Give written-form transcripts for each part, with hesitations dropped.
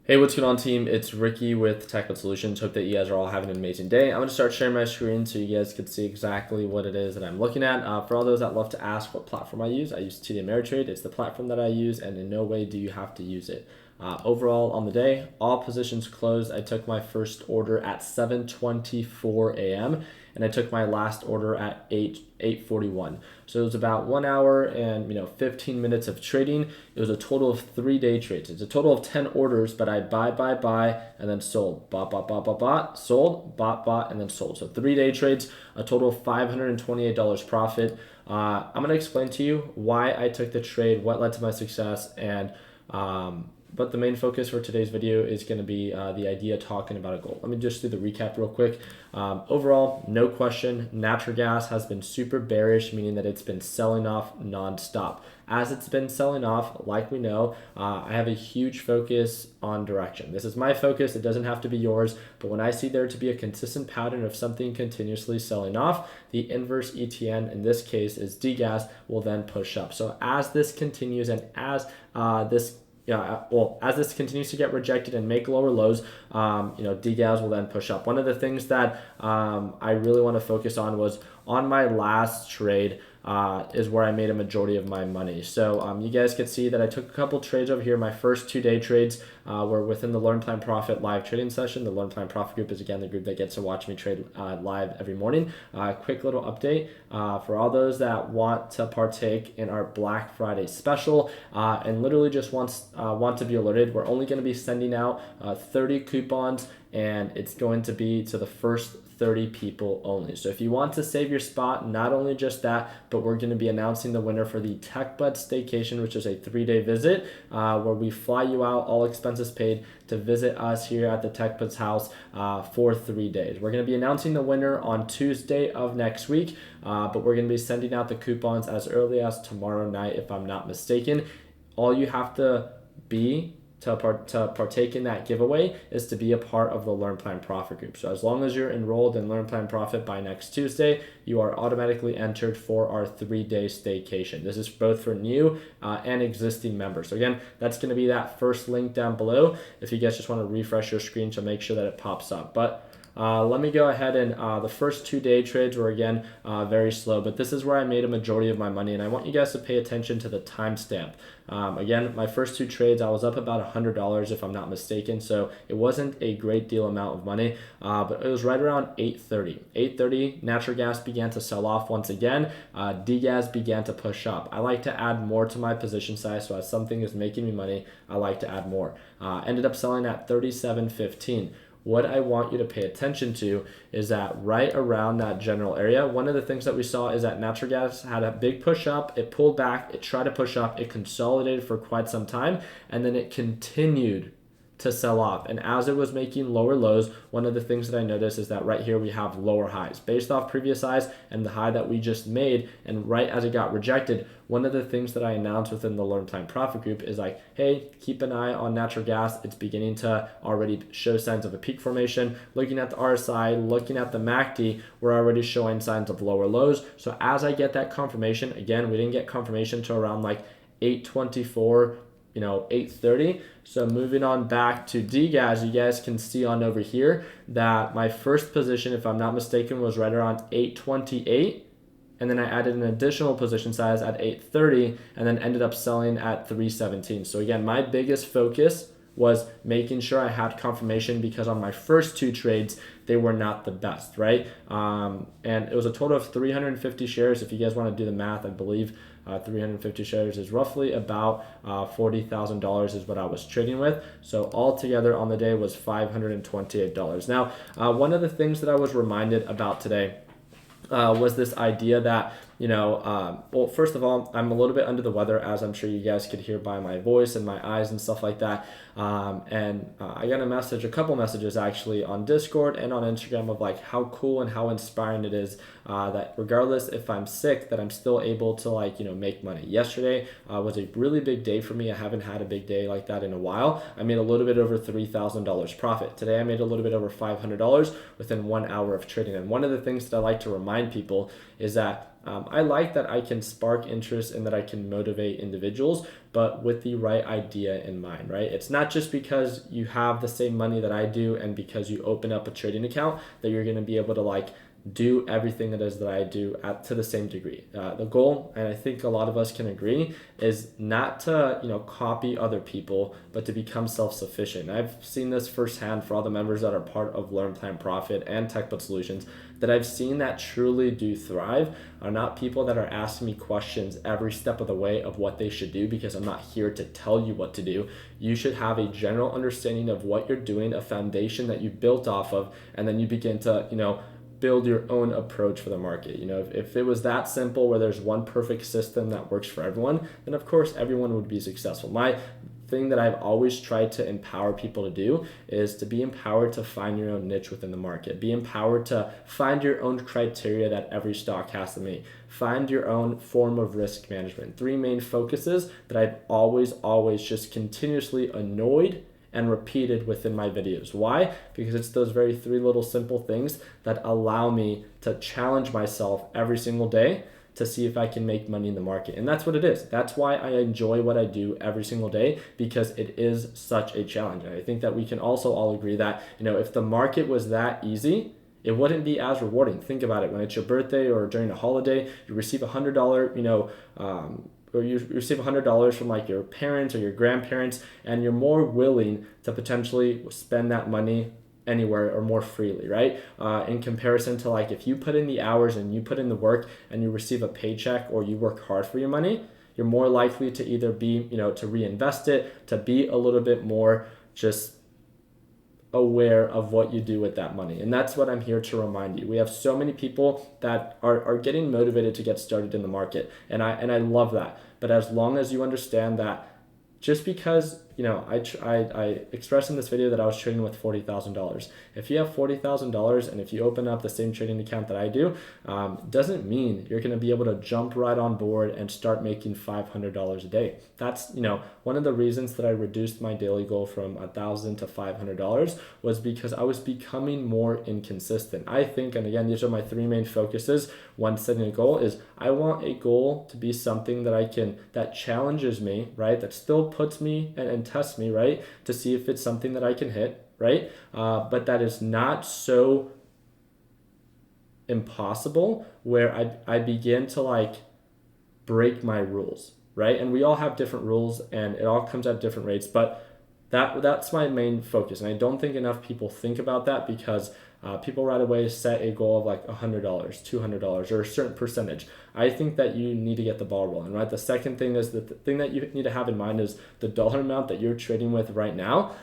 Hey, what's going on, team? It's Ricky with Technical Solutions. Hope that you guys are all having an amazing day. I'm going to start sharing my screen so you guys can see exactly what it is that I'm looking at. For all those that love to ask what platform I use TD Ameritrade. It's the platform that I use, and in no way do you have to use it. Overall, on the day, all positions closed. I took my first order at 7:24 a.m. and I took my last order at 8:41. So it was about 1 hour and 15 minutes of trading. It was a total of 3-day trades. It's a total of 10 orders, but I buy, and then sold. Bought, sold, bought, and then sold. So 3-day trades, a total of $528 profit. I'm going to explain to you why I took the trade, what led to my success, and but the main focus for today's video is going to be the idea talking about a goal. Let me just do the recap real quick. Overall, no question, natural gas has been super bearish, meaning that it's been selling off nonstop. As it's been selling off, like we know, I have a huge focus on direction. This is my focus. It doesn't have to be yours. But when I see there to be a consistent pattern of something continuously selling off, the inverse ETN, in this case is DGAS, will then push up. So as this continues and as as this continues to get rejected and make lower lows, DGAS will then push up. One of the things that I really want to focus on was on my last trade is where I made a majority of my money. So you guys could see that I took a couple trades over here. My first 2-day trades were within the Learn Plan Profit live trading session. The Learn Plan Profit group is, again, the group that gets to watch me trade live every morning. Quick little update for all those that want to partake in our Black Friday special and literally just want to be alerted. We're only going to be sending out 30 coupons, and it's going to be to the first 30 people only. So if you want to save your spot, not only just that, but we're going to be announcing the winner for the TechBud Staycation, which is a 3-day visit where we fly you out, all expenses paid, to visit us here at the TechBud's house for 3 days. We're going to be announcing the winner on Tuesday of next week, but we're going to be sending out the coupons as early as tomorrow night, if I'm not mistaken. All you have to be to partake in that giveaway is to be a part of the Learn Plan Profit group. So as long as you're enrolled in Learn Plan Profit by next Tuesday, you are automatically entered for our 3-day staycation. This is both for new and existing members. So again, that's going to be that first link down below if you guys just want to refresh your screen to make sure that it pops up. But let me go ahead and the first 2-day trades were, again, very slow, but this is where I made a majority of my money, and I want you guys to pay attention to the timestamp. Again, my first 2 trades, I was up about $100 if I'm not mistaken, so it wasn't a great deal amount of money, but it was right around 8:30. 8:30, natural gas began to sell off once again. DGAS began to push up. I like to add more to my position size, so as something is making me money, I like to add more. Ended up selling at 37.15. What I want you to pay attention to is that right around that general area, one of the things that we saw is that natural gas had a big push up, it pulled back, it tried to push up, it consolidated for quite some time, and then it continued to sell off. And as it was making lower lows, one of the things that I noticed is that right here we have lower highs based off previous highs and the high that we just made. And right as it got rejected, one of the things that I announced within the Learn Plan Profit group is like, hey, keep an eye on natural gas. It's beginning to already show signs of a peak formation. Looking at the RSI, looking at the MACD, we're already showing signs of lower lows. So as I get that confirmation, again, we didn't get confirmation until around like 8:24, 8:30. So moving on back to DGAS, you guys can see on over here that my first position, if I'm not mistaken, was right around 8:28. And then I added an additional position size at 8:30 and then ended up selling at 3:17. So again, my biggest focus was making sure I had confirmation because on my first 2 trades, they were not the best, right? And it was a total of 350 shares. If you guys want to do the math, I believe 350 shares is roughly about $40,000 is what I was trading with. So altogether on the day was $528. Now, one of the things that I was reminded about today was this idea that, well, first of all, I'm a little bit under the weather, as I'm sure you guys could hear by my voice and my eyes and stuff like that. I got a couple messages actually on Discord and on Instagram of like how cool and how inspiring it is that regardless if I'm sick, that I'm still able to make money. Yesterday was a really big day for me. I haven't had a big day like that in a while. I made a little bit over $3,000 profit. Today I made a little bit over $500 within 1 hour of trading. And one of the things that I like to remind people is that I like that I can spark interest and that I can motivate individuals, but with the right idea in mind, right? It's not just because you have the same money that I do and because you open up a trading account that you're going to be able to like do everything it is that I do to the same degree. The goal, and I think a lot of us can agree, is not to copy other people, but to become self-sufficient. I've seen this firsthand for all the members that are part of Learn, Plan, Profit and TechBud Solutions, that I've seen that truly do thrive are not people that are asking me questions every step of the way of what they should do, because I'm not here to tell you what to do. You should have a general understanding of what you're doing, a foundation that you built off of, and then you begin to build your own approach for the market. If it was that simple where there's one perfect system that works for everyone, then of course everyone would be successful. My thing that I've always tried to empower people to do is to be empowered to find your own niche within the market. Be empowered to find your own criteria that every stock has to meet. Find your own form of risk management. 3 main focuses that I've always just continuously annoyed and repeated within my videos. Why? Because it's those very 3 little simple things that allow me to challenge myself every single day to see if I can make money in the market. And that's what it is. That's why I enjoy what I do every single day, because it is such a challenge. And I think that we can also all agree that, if the market was that easy, it wouldn't be as rewarding. Think about it. When it's your birthday or during a holiday, you receive $100, or you receive $100 from like your parents or your grandparents, and you're more willing to potentially spend that money anywhere or more freely, right? In comparison to like if you put in the hours and you put in the work and you receive a paycheck or you work hard for your money, you're more likely to either be, to reinvest it, to be a little bit more just aware of what you do with that money. And that's what I'm here to remind you. We have so many people that are getting motivated to get started in the market, and I love that. But as long as you understand that just because I expressed in this video that I was trading with $40,000. If you have $40,000 and if you open up the same trading account that I do, doesn't mean you're going to be able to jump right on board and start making $500 a day. That's one of the reasons that I reduced my daily goal from $1,000 to $500 was because I was becoming more inconsistent. I think, and again, these are my 3 main focuses when setting a goal, is I want a goal to be something that challenges me, right? That still puts me and tests me, right? To see if it's something that I can hit, right? But that is not so impossible where I begin to like break my rules, right? And we all have different rules and it all comes at different rates, but that's my main focus. And I don't think enough people think about that, because people right away set a goal of like $100, $200, or a certain percentage. I think that you need to get the ball rolling, right? The second thing is that the thing that you need to have in mind is the dollar amount that you're trading with right now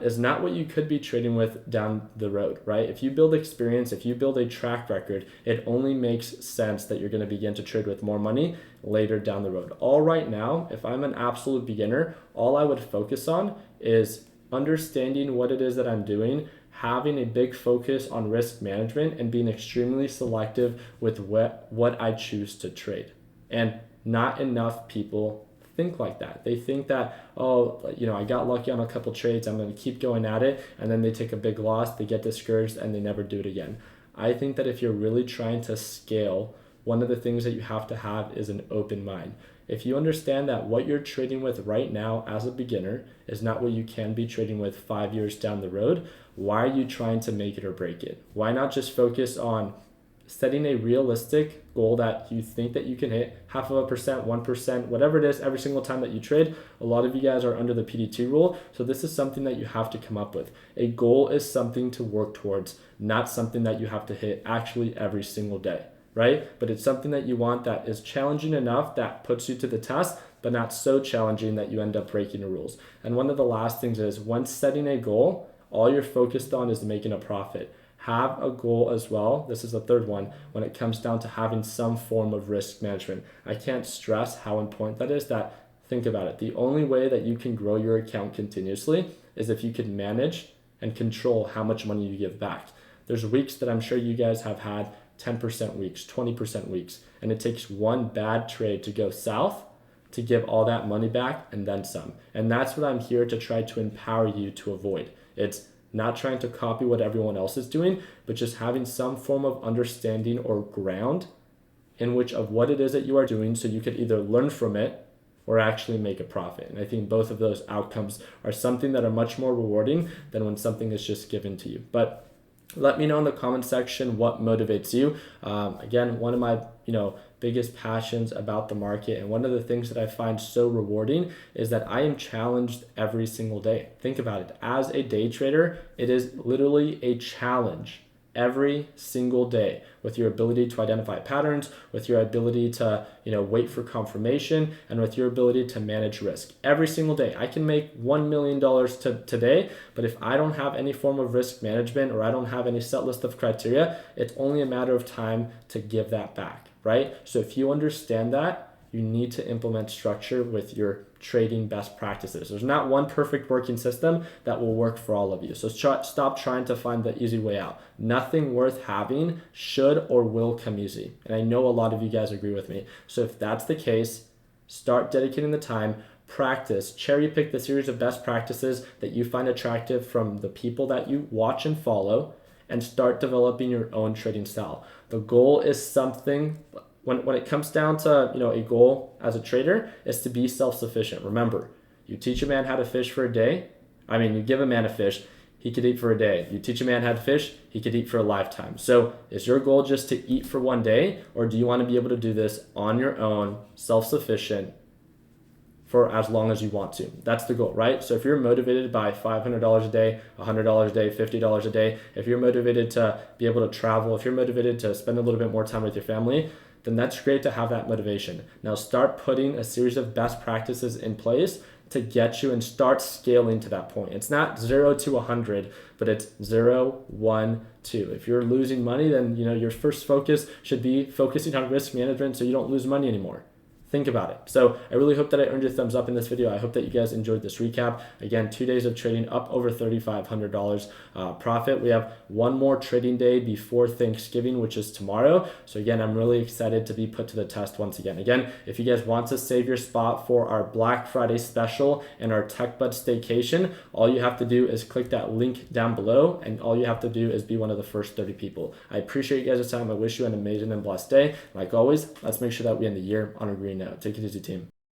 is not what you could be trading with down the road, right? If you build experience, if you build a track record, it only makes sense that you're going to begin to trade with more money later down the road. All right now, if I'm an absolute beginner, all I would focus on is understanding what it is that I'm doing, having a big focus on risk management, and being extremely selective with what I choose to trade. And not enough people think like that. They think that, I got lucky on a couple trades, I'm going to keep going at it, and then they take a big loss, they get discouraged, and they never do it again. I think that if you're really trying to scale, one of the things that you have to have is an open mind. If you understand that what you're trading with right now as a beginner is not what you can be trading with 5 years down the road, why are you trying to make it or break it? Why not just focus on setting a realistic goal that you think that you can hit 0.5%, 1%, whatever it is, every single time that you trade? A lot of you guys are under the PDT rule, so this is something that you have to come up with. A goal is something to work towards, not something that you have to hit actually every single day, right? But it's something that you want that is challenging enough that puts you to the test, but not so challenging that you end up breaking the rules. And one of the last things is, when setting a goal, all you're focused on is making a profit. Have a goal as well. This is the third one when it comes down to having some form of risk management. I can't stress how important that is. That, think about it. The only way that you can grow your account continuously is if you can manage and control how much money you give back. There's weeks that I'm sure you guys have had 10% weeks, 20% weeks, and it takes one bad trade to go south to give all that money back and then some. And that's what I'm here to try to empower you to avoid. It's not trying to copy what everyone else is doing, but just having some form of understanding or ground in which of what it is that you are doing, so you could either learn from it or actually make a profit. And I think both of those outcomes are something that are much more rewarding than when something is just given to you. But let me know in the comment section what motivates you. Again, one of my biggest passions about the market, and one of the things that I find so rewarding, is that I am challenged every single day. Think about it. As a day trader, it is literally a challenge every single day, with your ability to identify patterns, with your ability to wait for confirmation, and with your ability to manage risk. Every single day I can make $1 million today, but if I don't have any form of risk management, or I don't have any set list of criteria, it's only a matter of time to give that back, right? So if you understand that, you need to implement structure with your trading best practices. There's not one perfect working system that will work for all of you. So stop trying to find the easy way out. Nothing worth having should or will come easy. And I know a lot of you guys agree with me. So if that's the case, start dedicating the time, practice, cherry pick the series of best practices that you find attractive from the people that you watch and follow, and start developing your own trading style. The goal is something. When it comes down to a goal as a trader, is to be self-sufficient. Remember, you teach a man how to fish for a day. You give a man a fish, he could eat for a day. You teach a man how to fish, he could eat for a lifetime. So is your goal just to eat for one day, or do you want to be able to do this on your own, self-sufficient, for as long as you want to? That's the goal, right? So if you're motivated by $500 a day, $100 a day, $50 a day, if you're motivated to be able to travel, if you're motivated to spend a little bit more time with your family, then that's great to have that motivation. Now start putting a series of best practices in place to get you, and start scaling to that point. It's not 0 to 100, but it's 0, 1, 2. If you're losing money, then your first focus should be focusing on risk management so you don't lose money anymore. Think about it. So I really hope that I earned your thumbs up in this video. I hope that you guys enjoyed this recap. Again, 2 days of trading, up over $3,500 profit. We have one more trading day before Thanksgiving, which is tomorrow. So again, I'm really excited to be put to the test once again. Again, if you guys want to save your spot for our Black Friday special and our Tech Bud staycation, all you have to do is click that link down below, and all you have to do is be one of the first 30 people. I appreciate you guys' time. I wish you an amazing and blessed day. Like always, let's make sure that we end the year on a green note. Take it easy, team.